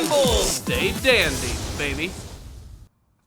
people, stay dandy, baby.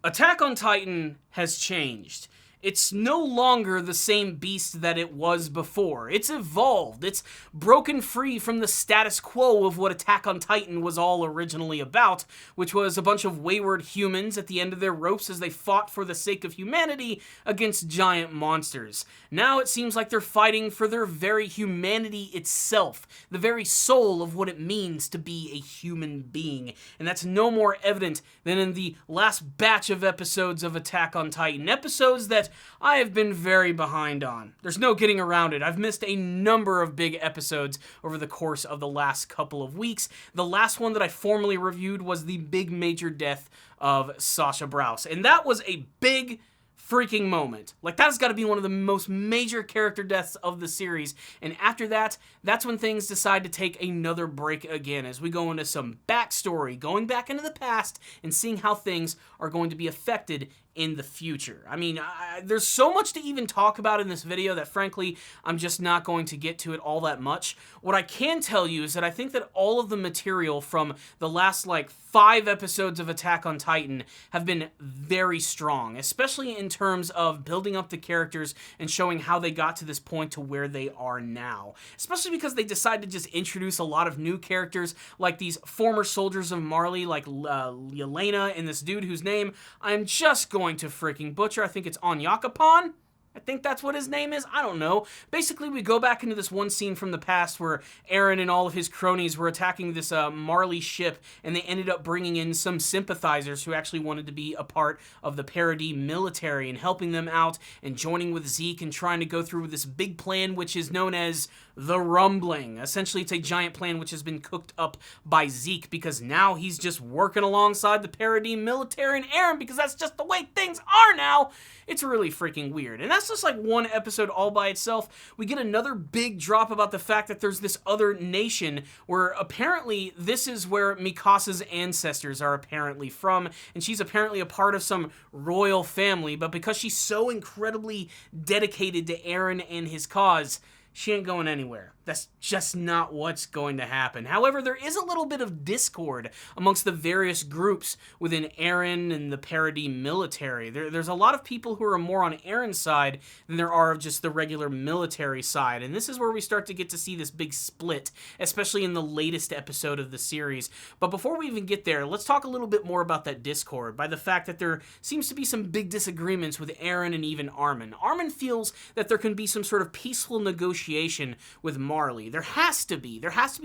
Attack on Titan has changed. It's no longer the same beast that it was before. It's evolved. It's broken free from the status quo of what Attack on Titan was all originally about, which was a bunch of wayward humans at the end of their ropes as they fought for the sake of humanity against giant monsters. Now it seems like they're fighting for their very humanity itself, the very soul of what it means to be a human being. And that's no more evident than in the last batch of episodes of Attack on Titan. Episodes that I have been very behind on. There's no getting around it. I've missed a number of big episodes over the course of the last couple of weeks. The last one that I formally reviewed was the big major death of Sasha Browse. And that was a big freaking moment. Like, that's got to be one of the most major character deaths of the series. And after that, that's when things decide to take another break again as we go into some backstory, going back into the past and seeing how things are going to be affected in the future. I mean, there's so much to even talk about in this video that frankly, I'm just not going to get to it all that much. What I can tell you is that I think that all of the material from the last 5 episodes of Attack on Titan have been very strong, especially in terms of building up the characters and showing how they got to this point to where they are now. Especially because they decided to just introduce a lot of new characters, like these former soldiers of Marley, like Yelena and this dude whose name I'm just going to freaking butcher. I think it's Onyakapan. I think that's what his name is. I don't know. Basically, we go back into this one scene from the past where Eren and all of his cronies were attacking this Marley ship, and they ended up bringing in some sympathizers who actually wanted to be a part of the Paradis military and helping them out and joining with Zeke and trying to go through this big plan, which is known as the Rumbling. Essentially, it's a giant plan which has been cooked up by Zeke because now he's just working alongside the Paradis military and Eren because that's just the way things are now. It's really freaking weird. And that's just like one episode all by itself. We get another big drop about the fact that there's this other nation where apparently this is where Mikasa's ancestors are apparently from, and she's apparently a part of some royal family, but because she's so incredibly dedicated to Eren and his cause, she ain't going anywhere. That's just not what's going to happen. However, there is a little bit of discord amongst the various groups within Eren and the Paradis military. There's a lot of people who are more on Eren's side than there are of just the regular military side. And this is where we start to get to see this big split, especially in the latest episode of the series. But before we even get there, let's talk a little bit more about that discord by the fact that there seems to be some big disagreements with Eren and even Armin. Armin feels that there can be some sort of peaceful negotiation with Marley. There has to be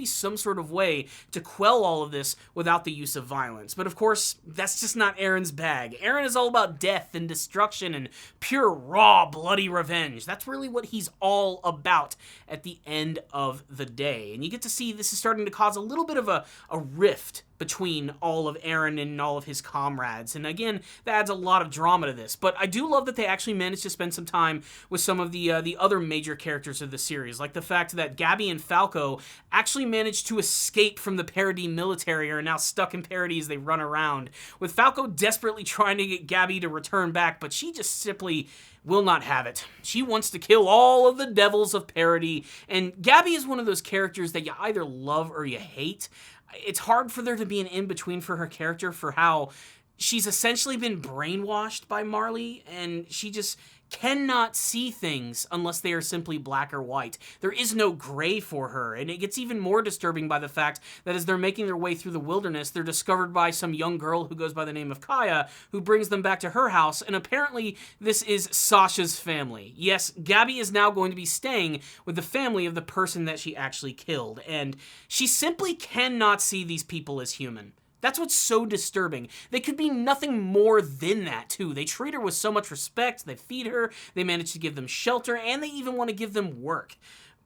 some sort of way to quell all of this without the use of violence. But of course, that's just not Eren's bag. Eren is all about death and destruction and pure, raw, bloody revenge. That's really what he's all about at the end of the day. And you get to see this is starting to cause a little bit of a rift between all of Eren and all of his comrades. And again, that adds a lot of drama to this. But I do love that they actually managed to spend some time with some of the other major characters of the series, like the fact that Gabi and Falco actually managed to escape from the Paradis military and are now stuck in Paradis as they run around, with Falco desperately trying to get Gabi to return back, but she just simply will not have it. She wants to kill all of the devils of Paradis, and Gabi is one of those characters that you either love or you hate. It's hard for there to be an in-between for her character, for how she's essentially been brainwashed by Marley, and she just cannot see things unless they are simply black or white. There is no gray for her, and it gets even more disturbing by the fact that as they're making their way through the wilderness, they're discovered by some young girl who goes by the name of Kaya, who brings them back to her house, and apparently this is Sasha'S family. Yes, Gabi is now going to be staying with the family of the person that she actually killed, and she simply cannot see these people as human. That's what's so disturbing. They could be nothing more than that, too. They treat her with so much respect, they feed her, they manage to give them shelter, and they even want to give them work.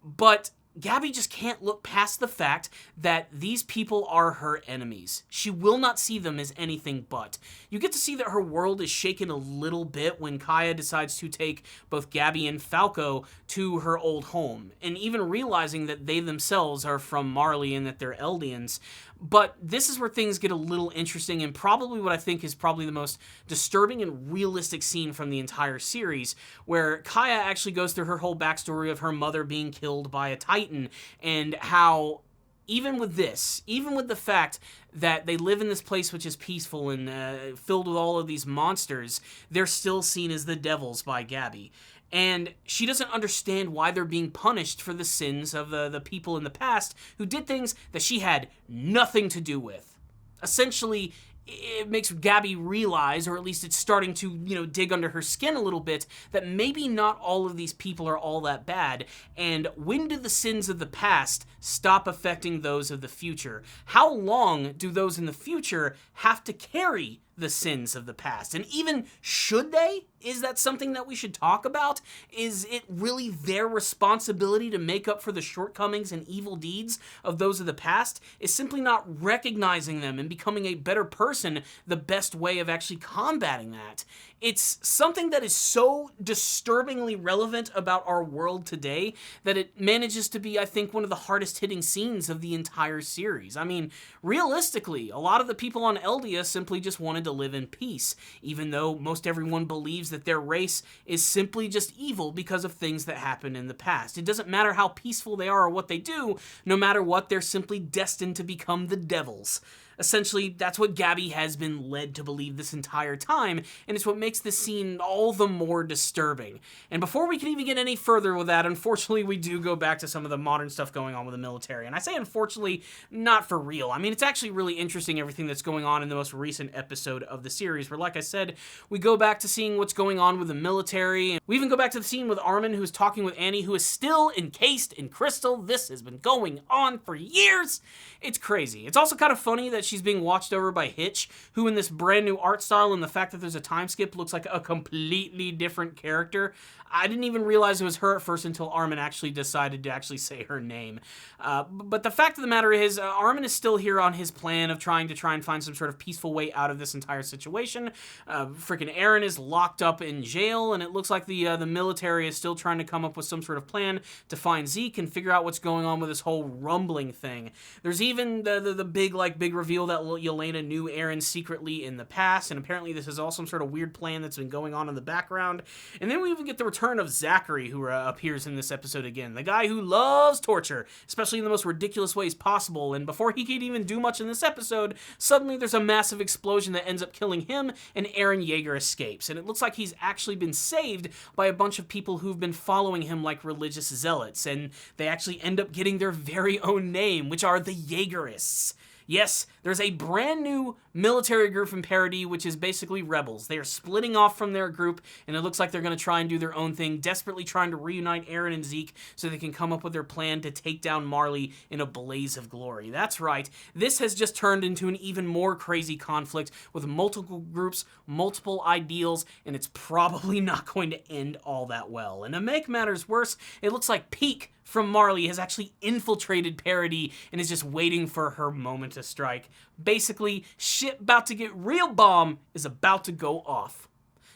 But Gabi just can't look past the fact that these people are her enemies. She will not see them as anything but. You get to see that her world is shaken a little bit when Kaya decides to take both Gabi and Falco to her old home, and even realizing that they themselves are from Marley and that they're Eldians. But this is where things get a little interesting, and probably what I think is probably the most disturbing and realistic scene from the entire series, where Kaya actually goes through her whole backstory of her mother being killed by a Titan, and how even with this, even with the fact that they live in this place which is peaceful and filled with all of these monsters, they're still seen as the devils by Gabby. And she doesn't understand why they're being punished for the sins of the people in the past who did things that she had nothing to do with. Essentially, it makes Gabby realize, or at least it's starting to, dig under her skin a little bit, that maybe not all of these people are all that bad. And when do the sins of the past stop affecting those of the future? How long do those in the future have to carry the sins of the past? And even should they? Is that something that we should talk about? Is it really their responsibility to make up for the shortcomings and evil deeds of those of the past? Is simply not recognizing them and becoming a better person the best way of actually combating that? It's something that is so disturbingly relevant about our world today that it manages to be, I think, one of the hardest hitting scenes of the entire series. I mean, realistically, a lot of the people on Eldia simply just wanted to live in peace, even though most everyone believes that their race is simply just evil because of things that happened in the past. It doesn't matter how peaceful they are or what they do, no matter what, they're simply destined to become the devils. Essentially, that's what Gabby has been led to believe this entire time, and it's what makes this scene all the more disturbing. And before we can even get any further with that, unfortunately, we do go back to some of the modern stuff going on with the military. And I say unfortunately, not for real. I mean, it's actually really interesting everything that's going on in the most recent episode of the series, where, like I said, we go back to seeing what's going on with the military. And we even go back to the scene with Armin, who is talking with Annie, who is still encased in crystal. This has been going on for years. It's crazy. It's also kind of funny that she's being watched over by Hitch, who in this brand new art style and the fact that there's a time skip looks like a completely different character. I didn't even realize it was her at first until Armin actually decided to actually say her name. But the fact of the matter is, Armin is still here on his plan of trying and find some sort of peaceful way out of this entire situation. Freaking Eren is locked up in jail, and it looks like the military is still trying to come up with some sort of plan to find Zeke and figure out what's going on with this whole rumbling thing. There's even the big reveal that Yelena knew Eren secretly in the past, and apparently this is all some sort of weird plan that's been going on in the background. And then we even get the return of Zachary, who appears in this episode again. The guy who loves torture, especially in the most ridiculous ways possible, and before he could even do much in this episode, suddenly there's a massive explosion that ends up killing him, and Eren Yeager escapes. And it looks like he's actually been saved by a bunch of people who've been following him like religious zealots, and they actually end up getting their very own name, which are the Jaegerists. Yes, there's a brand new military group in Parody, which is basically rebels. They are splitting off from their group, and it looks like they're going to try and do their own thing, desperately trying to reunite Eren and Zeke so they can come up with their plan to take down Marley in a blaze of glory. That's right, this has just turned into an even more crazy conflict with multiple groups, multiple ideals, and it's probably not going to end all that well. And to make matters worse, it looks like Peak from Marley has actually infiltrated Parody and is just waiting for her moment to strike. Basically, shit about to get real bomb is about to go off.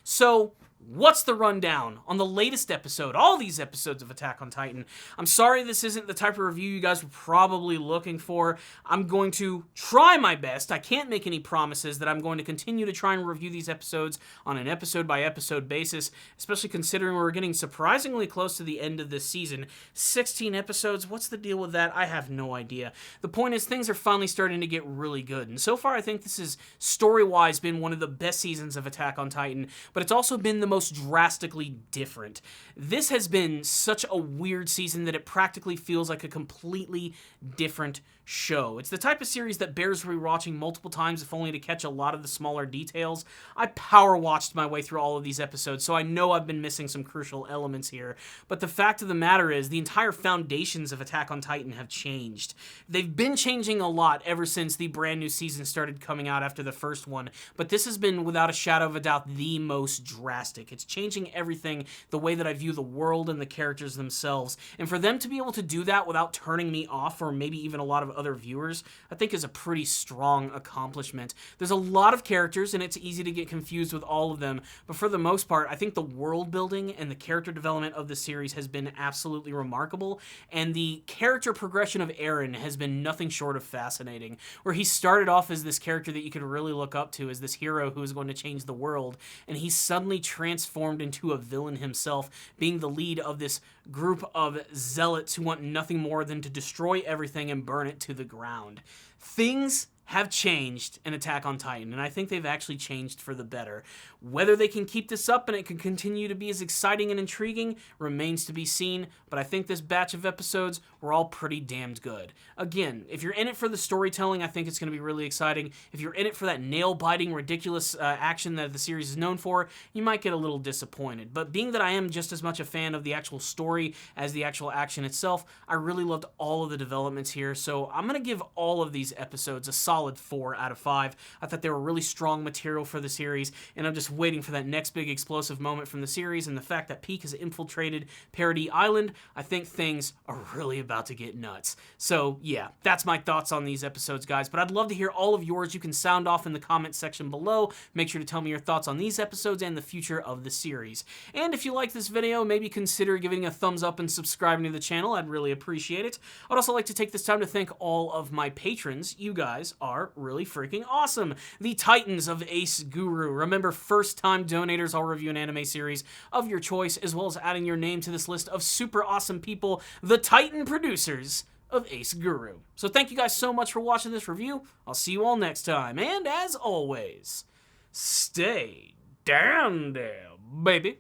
So, what's the rundown on the latest episode, all these episodes of Attack on Titan? I'm sorry this isn't the type of review you guys were probably looking for. I'm going to try my best. I can't make any promises that I'm going to continue to try and review these episodes on an episode-by-episode basis, especially considering we're getting surprisingly close to the end of this season. 16 episodes, what's the deal with that? I have no idea. The point is, things are finally starting to get really good, and so far I think this has, story-wise, been one of the best seasons of Attack on Titan, but it's also been the most drastically different. This has been such a weird season that it practically feels like a completely different show. It's the type of series that bears rewatching multiple times, if only to catch a lot of the smaller details. I power watched my way through all of these episodes, so I know I've been missing some crucial elements here. But the fact of the matter is, the entire foundations of Attack on Titan have changed. They've been changing a lot ever since the brand new season started coming out after the first one, but this has been, without a shadow of a doubt, the most drastic. It's changing everything, the way that I view the world and the characters themselves. And for them to be able to do that without turning me off, or maybe even a lot of other viewers, I think is a pretty strong accomplishment. There's a lot of characters, and it's easy to get confused with all of them, but for the most part, I think the world building and the character development of the series has been absolutely remarkable, and the character progression of Eren has been nothing short of fascinating, where he started off as this character that you could really look up to as this hero who is going to change the world, and he's suddenly transformed transformed into a villain himself, being the lead of this group of zealots who want nothing more than to destroy everything and burn it to the ground. Things have changed in Attack on Titan, and I think they've actually changed for the better. Whether they can keep this up and it can continue to be as exciting and intriguing remains to be seen, but I think this batch of episodes were all pretty damned good. Again, if you're in it for the storytelling, I think it's going to be really exciting. If you're in it for that nail-biting, ridiculous action that the series is known for, you might get a little disappointed. But being that I am just as much a fan of the actual story as the actual action itself, I really loved all of the developments here, so I'm going to give all of these episodes a solid 4 out of 5. I thought they were really strong material for the series, and I'm just waiting for that next big explosive moment from the series, and the fact that Peak has infiltrated Parody Island, I think things are really about to get nuts. So yeah, that's my thoughts on these episodes, guys, but I'd love to hear all of yours. You can sound off in the comment section below. Make sure to tell me your thoughts on these episodes and the future of the series. And if you like this video, maybe consider giving a thumbs up and subscribing to the channel. I'd really appreciate it. I'd also like to take this time to thank all of my patrons. You guys are really freaking awesome. The Titans of Ace Guru. Remember, first-time donators, I'll review an anime series of your choice, as well as adding your name to this list of super awesome people, the Titan producers of Ace Guru. So thank you guys so much for watching this review. I'll see you all next time, and as always, stay down there, baby.